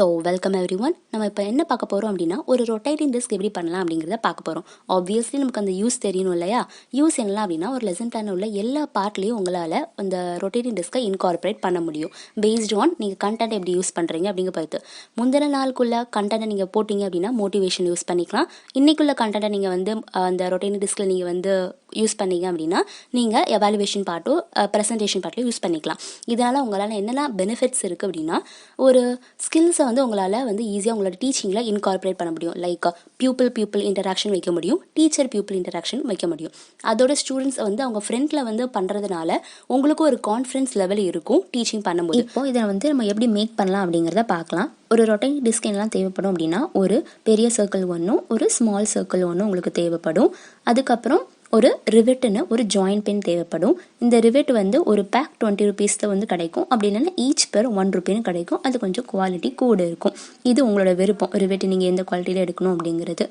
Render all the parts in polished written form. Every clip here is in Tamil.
So welcome every one. நம்ம இப்போ என்ன பார்க்க போகிறோம் அப்படின்னா, ஒரு ரொட்டேட்டிங் டிஸ்க் எப்படி பண்ணலாம் அப்படிங்கிறத பார்க்க போகிறோம். ஆப்வியஸ்லி நமக்கு அந்த யூஸ் தெரியணும் இல்லையா? யூஸ் என்னலாம் அப்படின்னா, ஒரு லெசன் பிளான் உள்ள எல்லா பார்ட்லேயும் உங்களால் அந்த ரொட்டேட்டிங் டிஸ்கை இன்கார்பரேட் பண்ண முடியும். பேஸ்ட் ஆன் நீங்கள் கண்டென்ட் எப்படி யூஸ் பண்ணுறீங்க அப்படிங்கிற பார்த்து. முந்தின நாளுக்குள்ள கண்டென்ட்டை நீங்கள் போட்டிங்க அப்படின்னா மோட்டிவேஷன் யூஸ் பண்ணிக்கலாம். இன்றைக்குள்ள கண்டென்ட்டை நீங்கள் வந்து அந்த ரொட்டேட்டிங் டிஸ்கில் நீங்கள் வந்து யூஸ் பண்ணீங்க அப்படின்னா நீங்கள் எவாலுவேஷன் பார்ட்டோ ப்ரெசன்டேஷன் பார்ட்லையும் யூஸ் பண்ணிக்கலாம். இதனால் உங்களால் என்னெல்லாம் பெனிஃபிட்ஸ் இருக்குது அப்படின்னா, ஒரு ஸ்கில்ஸை வந்து உங்களால் வந்து ஈஸியாக உங்களோட டீச்சிங்கில் இன்கார்பரேட் பண்ண முடியும். லைக் பியூப்பிள் இன்டராக்ஷன் வைக்க முடியும், டீச்சர் பியூப்பிள் இன்டராக்ஷன் வைக்க முடியும். அதோட ஸ்டூடெண்ட்ஸை வந்து அவங்க ஃப்ரெண்டில் வந்து பண்ணுறதுனால உங்களுக்கு ஒரு கான்ஃபிடன்ஸ் லெவல் இருக்கும் டீச்சிங் பண்ணும்போது. இப்போ இதை வந்து நம்ம எப்படி மேக் பண்ணலாம் அப்படிங்கிறத பார்க்கலாம். ஒரு ரொட்டேட்டிங் டிஸ்க் என்னெல்லாம் தேவைப்படும் அப்படின்னா, ஒரு பெரிய சர்க்கிள் ஒன்றும் ஒரு ஸ்மால் சர்க்கிள் ஒன்றும் உங்களுக்கு தேவைப்படும். அதுக்கப்புறம் ஒரு ரிவெட்டுன்னு ஒரு ஜாயின்ட் பென் தேவைப்படும். இந்த ரிவெட் வந்து ஒரு பேக் 20 rupees வந்து கிடைக்கும். அப்படி இல்லைன்னா ஈச் பேர் 1 rupee கிடைக்கும். அது கொஞ்சம் குவாலிட்டி கூட இருக்கும். இது உங்களோட விருப்பம், ரிவெட் நீங்கள் எந்த குவாலிட்டியில் எடுக்கணும் அப்படிங்கிறது.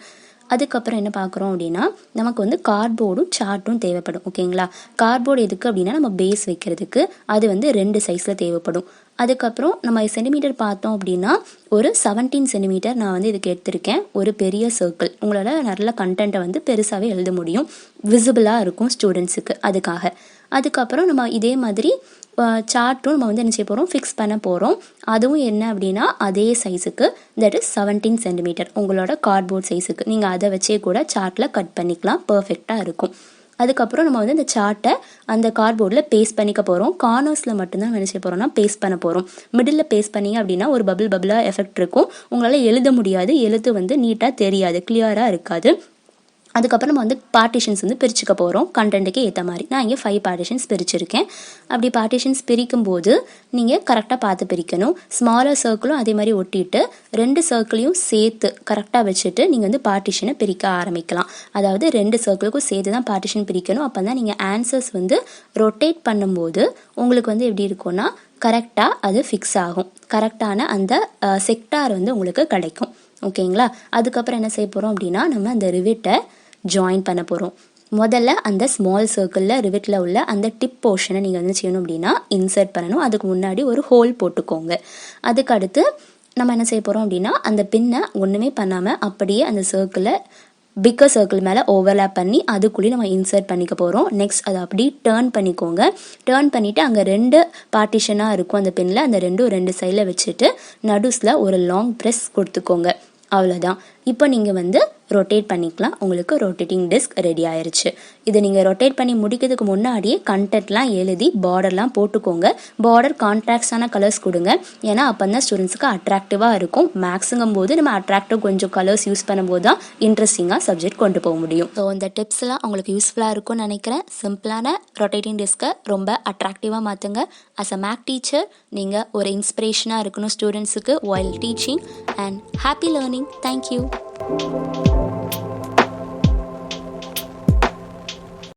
அதுக்கப்புறம் என்ன பார்க்குறோம் அப்படின்னா, நமக்கு வந்து கார்ட்போர்டும் சார்ட்டும் தேவைப்படும். ஓகேங்களா? கார்ட்போர்டு எதுக்கு அப்படின்னா, நம்ம பேஸ் வைக்கிறதுக்கு. அது வந்து 2 சைஸில் தேவைப்படும். அதுக்கப்புறம் நம்ம சென்டிமீட்டர் பார்த்தோம் அப்படின்னா, ஒரு 17 சென்டிமீட்டர் நான் வந்து இதுக்கு எடுத்திருக்கேன். ஒரு பெரிய சர்க்கிள், உங்களால் நல்ல கண்டென்ட்டை வந்து பெருசாகவே எழுத முடியும், விசிபிளாக இருக்கும் ஸ்டூடெண்ட்ஸுக்கு. அதுக்கப்புறம் நம்ம இதே மாதிரி சார்ட்டும் நம்ம வந்து என்ன செய்ய போகிறோம், ஃபிக்ஸ் பண்ண போகிறோம். அதுவும் என்ன அப்படின்னா, அதே சைஸுக்கு, தட் இஸ் 17 சென்டிமீட்டர், உங்களோட கார்ட்போர்ட் சைஸுக்கு. நீங்கள் அதை வச்சே கூட சார்ட்டில் கட் பண்ணிக்கலாம், பர்ஃபெக்டாக இருக்கும். அதுக்கப்புறம் நம்ம வந்து இந்த சார்ட்டை அந்த கார்ட்போர்டில் பேஸ்ட் பண்ணிக்க போகிறோம். கார்னர்ஸில் மட்டும்தான் என்ன செய்ய போகிறோம்னா பேஸ்ட் பண்ண போகிறோம். மிடில் பேஸ்ட் பண்ணிங்க அப்படின்னா ஒரு பபிளாக எஃபெக்ட் இருக்கும். உங்களால் எழுத முடியாது, எழுத்து வந்து நீட்டாக தெரியாது, கிளியராக இருக்காது. அதுக்கப்புறம் நம்ம வந்து பார்ட்டிஷன்ஸ் வந்து பிரிச்சுக்க போகிறோம் கண்டென்ட்டுக்கு ஏற்ற மாதிரி. நான் இங்கே 5 பார்ட்டிஷன்ஸ் பிரிச்சிருக்கேன். அப்படி பார்ட்டிஷன்ஸ் பிரிக்கும் போது நீங்கள் கரெக்டாக பார்த்து பிரிக்கணும். ஸ்மாலர் சர்க்கிளும் அதே மாதிரி ஒட்டிட்டு 2 சர்க்கிளையும் சேர்த்து கரெக்டாக வச்சுட்டு நீங்கள் வந்து பார்ட்டிஷனை பிரிக்க ஆரம்பிக்கலாம். அதாவது 2 சர்க்கிளுக்கும் சேர்த்து தான் பார்ட்டிஷன் பிரிக்கணும். அப்போ தான் நீங்கள் ஆன்சர்ஸ் வந்து ரொட்டேட் பண்ணும்போது உங்களுக்கு வந்து எப்படி இருக்கும்னா, கரெக்டாக அது ஃபிக்ஸ் ஆகும். கரெக்டான அந்த செக்டார் வந்து உங்களுக்கு கிடைக்கும். ஓகேங்களா? அதுக்கப்புறம் என்ன செய்ய போகிறோம் அப்படின்னா, நம்ம அந்த ரிவிட்டை ஜாயின் பண்ண போகிறோம். முதல்ல அந்த ஸ்மால் சர்க்கிளில் ரிவிட்டில் உள்ள அந்த டிப் போர்ஷனை நீங்கள் வந்து செய்யணும் அப்படின்னா இன்சர்ட் பண்ணணும். அதுக்கு முன்னாடி ஒரு ஹோல் போட்டுக்கோங்க. அதுக்கடுத்து நம்ம என்ன செய்ய போகிறோம் அப்படின்னா, அந்த பின்னை ஒன்றுமே பண்ணாமல் அப்படியே அந்த சர்க்கிளை பிக்கர் சர்க்கிள் மேலே ஓவர்லேப் பண்ணி அதுக்குள்ளேயே நம்ம இன்சர்ட் பண்ணிக்க போகிறோம். நெக்ஸ்ட் அதை அப்படி டேர்ன் பண்ணிக்கோங்க. டேர்ன் பண்ணிவிட்டு அங்கே 2 பார்ட்டிஷனாக இருக்கும் அந்த பின்னில். அந்த 2 சைடில் வச்சுட்டு நடுஸில் ஒரு லாங் ப்ரெஸ் கொடுத்துக்கோங்க. அவ்வளோதான். இப்போ நீங்கள் வந்து ரொட்டேட் பண்ணிக்கலாம். உங்களுக்கு ரொட்டேட்டிங் டிஸ்க் ரெடி ஆயிடுச்சு. இதை நீங்கள் ரொட்டேட் பண்ணி முடிக்கிறதுக்கு முன்னாடியே கண்டென்ட்லாம் எழுதி பார்டர்லாம் போட்டுக்கோங்க. பார்டர் கான்ட்ராக்ட்ஸான கலர்ஸ் கொடுங்க. ஏன்னா அப்போ தான் ஸ்டூடெண்ட்ஸுக்கு அட்ராக்டிவாக இருக்கும். மேக்ஸுங்கும் போது நம்ம அட்ராக்டிவ் கொஞ்சம் கலர்ஸ் யூஸ் பண்ணும்போது தான் இன்ட்ரெஸ்டிங்காக சப்ஜெக்ட் கொண்டு போக முடியும். ஸோ இந்த டிப்ஸ்லாம் உங்களுக்கு யூஸ்ஃபுல்லாக இருக்கும்னு நினைக்கிறேன். சிம்பிளான ரொட்டேட்டிங் டிஸ்கை ரொம்ப அட்ராக்டிவாக மாற்றுங்க. அஸ் அ மேக் டீச்சர் நீங்கள் ஒரு இன்ஸ்பிரேஷனாக இருக்கணும் ஸ்டூடெண்ட்ஸுக்கு while teaching. And happy learning. Thank you.